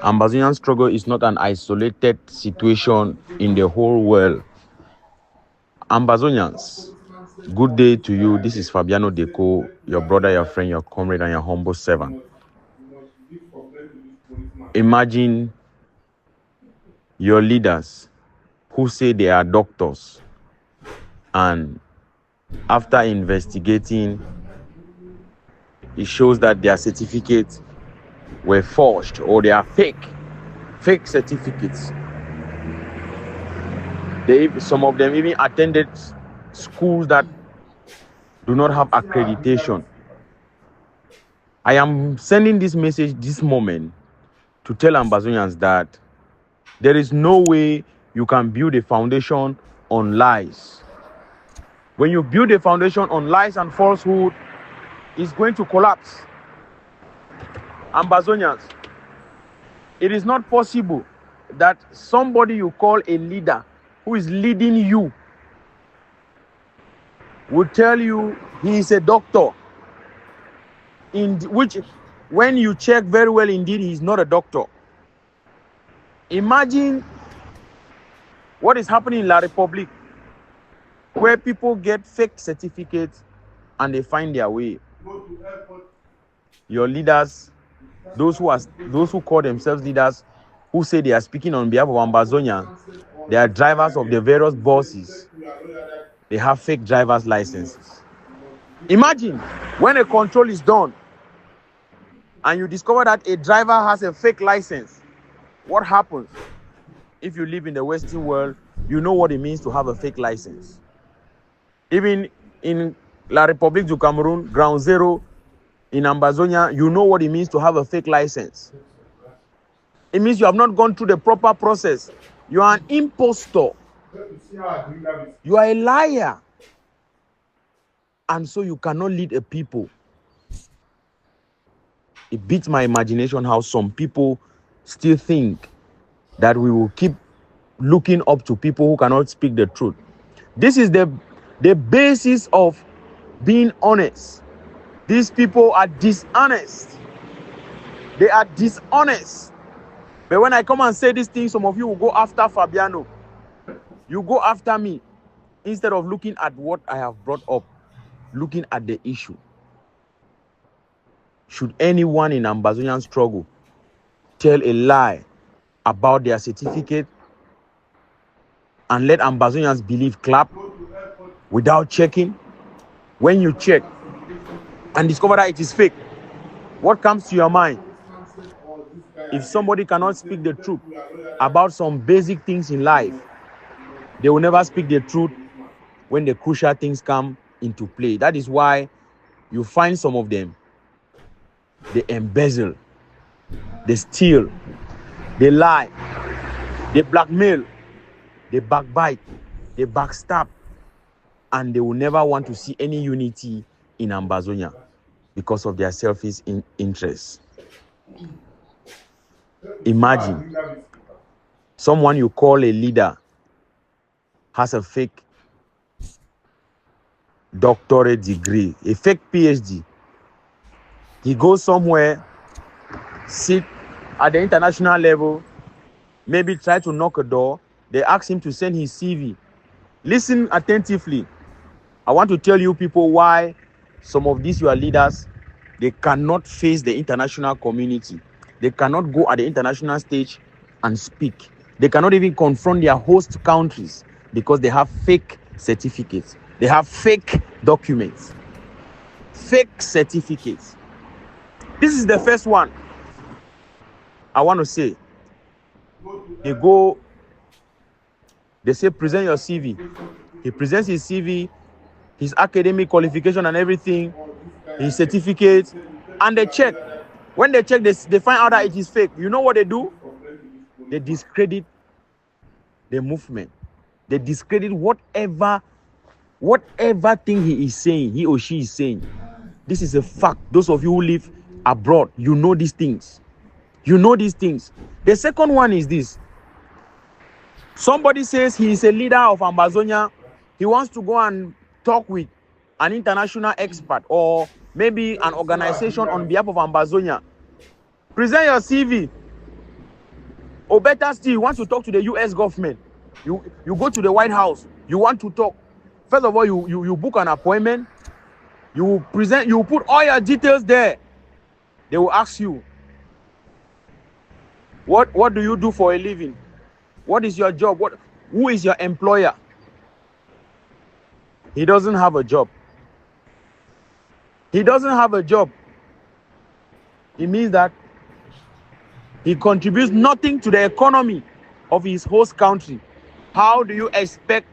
Ambazonian struggle is not an isolated situation in the whole world. Ambazonians, good day to you. This is Fabiano Deco, your brother, your friend, your comrade, and your humble servant. Imagine your leaders who say they are doctors, and after investigating, it shows that their certificates were forged or they are fake certificates. Some of them even attended schools that do not have accreditation. I am sending this message this moment to tell Ambazonians that there is no way you can build a foundation on lies. When you build a foundation on lies and falsehood, it's going to collapse. Ambazonians, it is not possible that somebody you call a leader who is leading you will tell you he is a doctor, in which when you check very well, indeed, he is not a doctor. Imagine what is happening in La Republique, where people get fake certificates and they find their way. Your leaders, those who call themselves leaders, who say they are speaking on behalf of Ambazonia, they are drivers of the various bosses. They have fake driver's licenses. Imagine when a control is done and you discover that a driver has a fake license. What happens? If you live in the Western world, you know what it means to have a fake license. Even in La République du Cameroon, ground zero, in Ambazonia, you know what it means to have a fake license. It means you have not gone through the proper process. You are an impostor. You are a liar. And so you cannot lead a people. It beats my imagination how some people still think that we will keep looking up to people who cannot speak the truth. This is the basis of being honest. These people are dishonest. They are dishonest. But when I come and say these things, some of you will go after Fabiano. You go after me instead of looking at what I have brought up, looking at the issue. Should anyone in Ambazonian struggle tell a lie about their certificate and let Ambazonians believe clap without checking? When you check and discover that it is fake, what comes to your mind? If somebody cannot speak the truth about some basic things in life, they will never speak the truth when the crucial things come into play. That is why you find some of them, they embezzle, they steal, they lie, they blackmail, they backbite, they backstab, and they will never want to see any unity in Ambazonia because of their selfish interests. Imagine someone you call a leader has a fake doctorate degree, a fake PhD. He goes somewhere, sit at the international level, maybe try to knock a door. They ask him to send his CV. Listen attentively. I want to tell you people why some of these your leaders, they cannot face the international community. They cannot go at the international stage and speak. They cannot even confront their host countries because they have fake certificates. They have fake documents, fake certificates. This is the first one. I want to say, they say present your CV. He presents his CV, his academic qualification and everything, his certificate, and they check. When they check, they find out that it is fake. You know what they do? They discredit the movement. They discredit whatever thing he is saying, he or she is saying. This is a fact. Those of you who live abroad, you know these things. You know these things. The second one is this. Somebody says he is a leader of Ambazonia. He wants to go and talk with an international expert or maybe an organization on behalf of Ambazonia. Present your CV. Or better still, you want to talk to the US government. You go to the White House. You want to talk. First of all, you book an appointment. You put all your details there. They will ask you, what do you do for a living? What is your job? Who is your employer? He doesn't have a job. He doesn't have a job. It means that he contributes nothing to the economy of his host country. How do you expect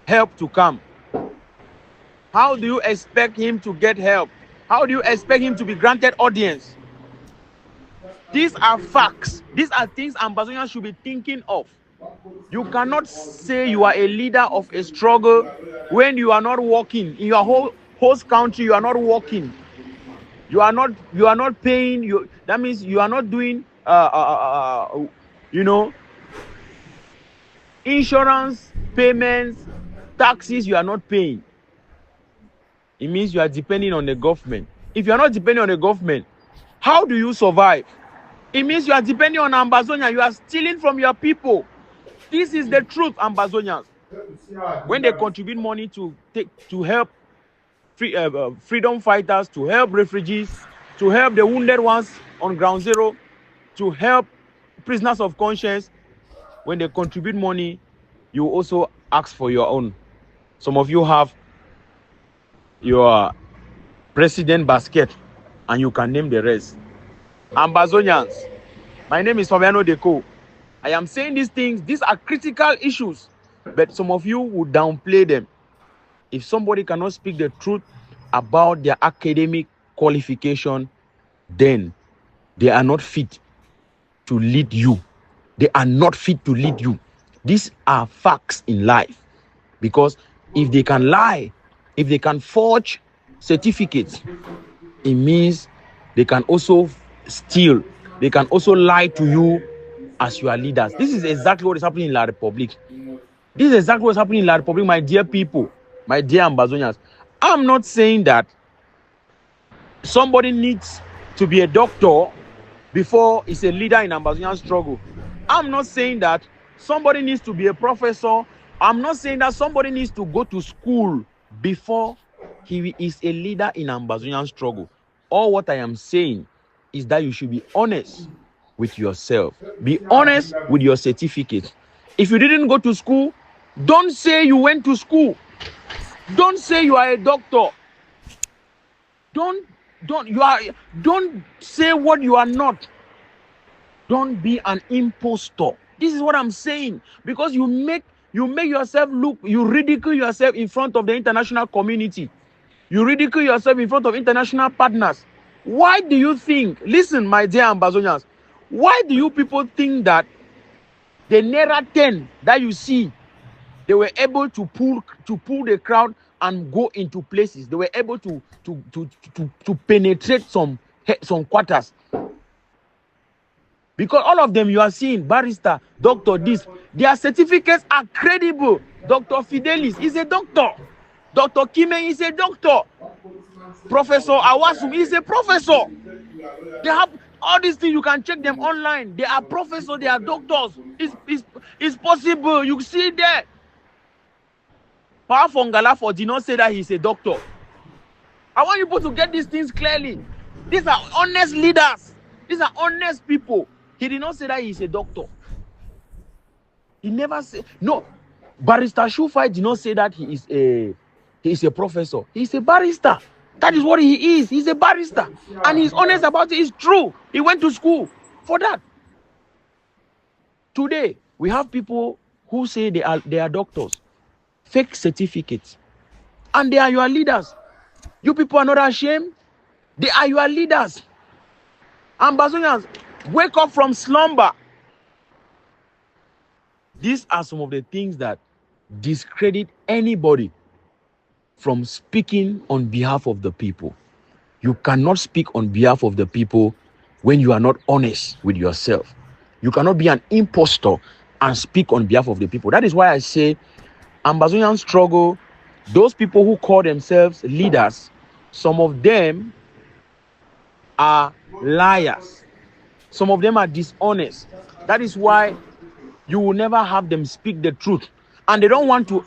help to come? How do you expect him to get help? How do you expect him to be granted audience? These are facts. These are things Ambazonians should be thinking of. You cannot say you are a leader of a struggle when you are not working. In your whole host country, you are not working. You are not paying. That means you are not doing insurance payments, taxes. You are not paying. It means you are depending on the government. If you are not depending on the government, how do you survive? It means you are depending on Ambazonia. You are stealing from your people. This is the truth, Ambazonians. When they contribute money to help freedom fighters, to help refugees, to help the wounded ones on ground zero, to help prisoners of conscience, when they contribute money, you also ask for your own. Some of you have your president basket, and you can name the rest. Ambazonians, my name is Fabiano Deco. I am saying these things. These are critical issues, but some of you will downplay them. If somebody cannot speak the truth about their academic qualification, then they are not fit to lead you. They are not fit to lead you. These are facts in life. Because if they can lie, if they can forge certificates, it means they can also steal. They can also lie to you as your leaders. This is exactly what is happening in La Republic. This is exactly what is happening in La Republic, my dear people, my dear Ambazonians. I'm not saying that somebody needs to be a doctor before he's a leader in Ambazonian struggle. I'm not saying that somebody needs to be a professor. I'm not saying that somebody needs to go to school before he is a leader in Ambazonian struggle. All what I am saying is that you should be honest with yourself. Be honest with your certificate. If you didn't go to school, don't say you went to school. Don't say you are a doctor. Don't say what you are not. Don't be an impostor. This is what I'm saying, because you make yourself look, you ridicule yourself in front of the international community. You ridicule yourself in front of international partners. Why do you think, listen, my dear Ambazonians, why do you people think that the Naira 10 that you see, they were able to pull the crowd and go into places? They were able to penetrate some quarters. Because all of them you are seeing, barrister, doctor, this, their certificates are credible. Dr. Fidelis is a doctor. Dr. Kime is a doctor. Professor Awasum is a professor. They have all these things. You can check them online. They are professors. They are doctors. It's possible. You see there. Pa Fongalafo did not say that he's a doctor. I want you people to get these things clearly. These are honest leaders. These are honest people. He did not say that he's a doctor. He never said. No. Barrister Shufai did not say that he is a professor. He's a barrister. That is what he is. He's a barrister. And he's honest about it. It's true. He went to school for that. Today, we have people who say they are doctors. Fake certificates. And they are your leaders. You people are not ashamed. They are your leaders. Ambazonians, wake up from slumber. These are some of the things that discredit anybody from speaking on behalf of the people. You cannot speak on behalf of the people when you are not honest with yourself. You cannot be an impostor and speak on behalf of the people. That is why I say Ambazonian struggle, those people who call themselves leaders, some of them are liars. Some of them are dishonest. That is why you will never have them speak the truth. And they don't want to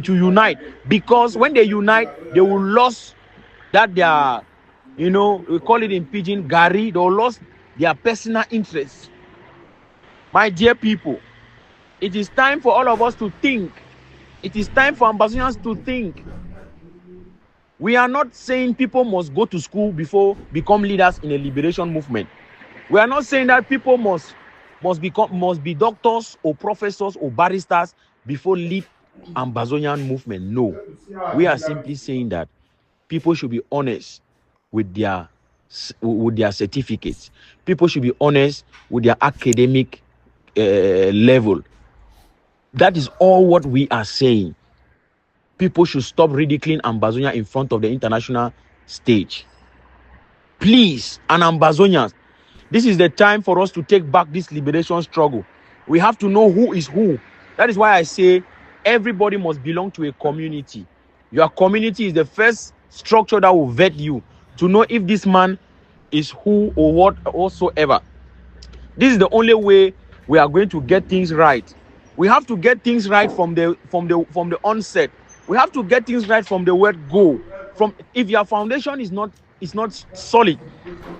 unite, because when they unite, they will lose that their, we call it in pidgin, gari. They will lose their personal interests. My dear people, it is time for all of us to think. It is time for ambassadors to think. We are not saying people must go to school before become leaders in a liberation movement. We are not saying that people must be doctors or professors or barristers before lead Ambazonian movement. No. We are simply saying that people should be honest with their certificates. People should be honest with their academic level. That is all what we are saying. People should stop ridiculing Ambazonia in front of the international stage. Please, and Ambazonians, this is the time for us to take back this liberation struggle. We have to know who is who. That is why I say everybody must belong to a community. Your community is the first structure that will vet you to know if this man is who or what whatsoever. This is the only way we are going to get things right. We have to get things right from the onset. We have to get things right from the word go. If your foundation is not solid,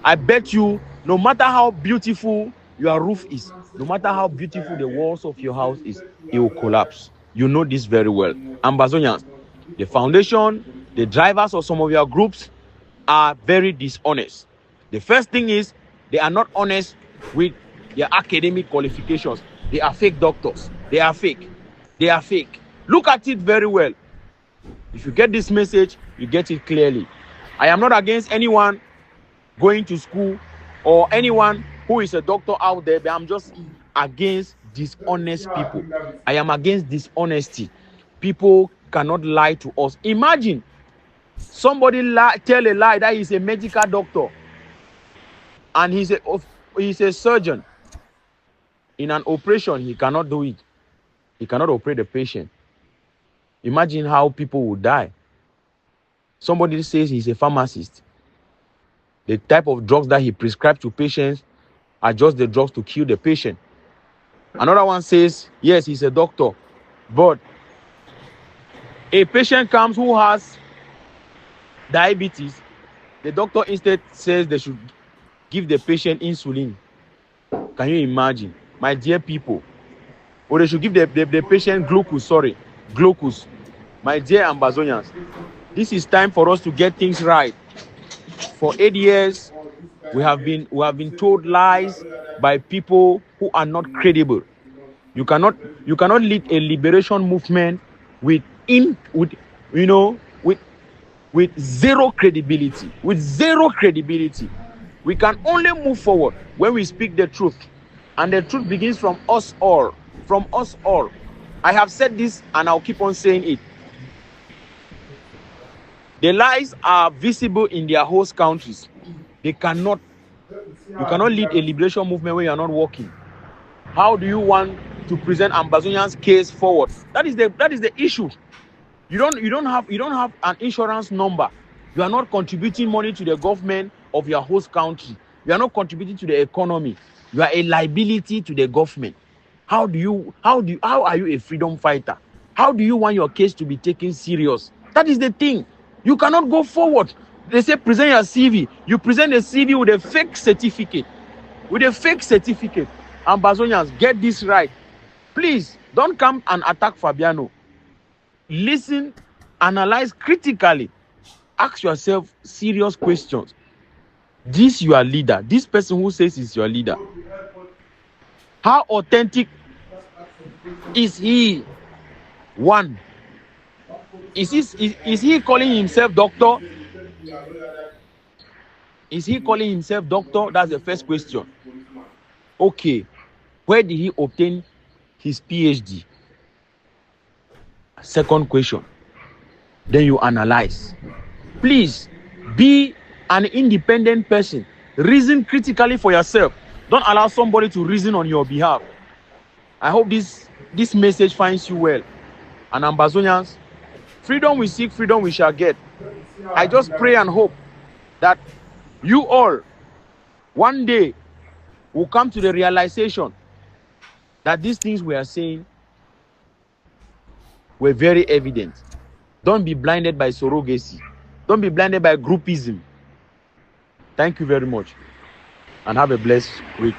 I bet you, no matter how beautiful your roof is, no matter how beautiful the walls of your house is, it will collapse. You know this very well. Ambazonians, the foundation, the drivers of some of your groups are very dishonest. The first thing is they are not honest with their academic qualifications. They are fake doctors. They are fake. They are fake. Look at it very well. If you get this message, you get it clearly. I am not against anyone going to school or anyone who is a doctor out there, but I'm just against dishonest people. I am against dishonesty. People cannot lie to us. Imagine somebody tell a lie that he's a medical doctor and he's a surgeon. In an operation, he cannot do it. He cannot operate the patient. Imagine how people would die. Somebody says he's a pharmacist. The type of drugs that he prescribes to patients are just the drugs to kill the patient. Another one says, yes, he's a doctor, but a patient comes who has diabetes. The doctor instead says they should give the patient insulin. Can you imagine? My dear people, or they should give the patient glucose. My dear Ambazonians, this is time for us to get things right. For 8 years, we have been told lies by people who are not credible. You cannot lead a liberation movement with zero credibility. With zero credibility. We can only move forward when we speak the truth. And the truth begins from us all. From us all. I have said this and I'll keep on saying it. The lies are visible in their host countries. You cannot lead a liberation movement when you are not working. How do you want to present Ambazonian's case forward? That is the issue. You don't have an insurance number. You are not contributing money to the government of your host country. You are not contributing to the economy. You are a liability to the government. How are you a freedom fighter? How do you want your case to be taken serious? That is the thing. You cannot go forward. They say present your CV. You present a CV with a fake certificate. Ambazonians, get this right. Please, don't come and attack Fabiano. Listen, analyze critically. Ask yourself serious questions. This your leader. This person who says is your leader. How authentic is he? One. Is he calling himself doctor? Is he calling himself doctor? That's the first question. Okay. Where did he obtain his PhD? Second question. Then you analyze. Please be an independent person. Reason critically for yourself. Don't allow somebody to reason on your behalf. I hope this message finds you well. And Ambazonians, freedom we seek, freedom we shall get. I just pray and hope that you all, one day, we'll come to the realization that these things we are saying were very evident. Don't be blinded by surrogacy. Don't be blinded by groupism. Thank you very much, and have a blessed week.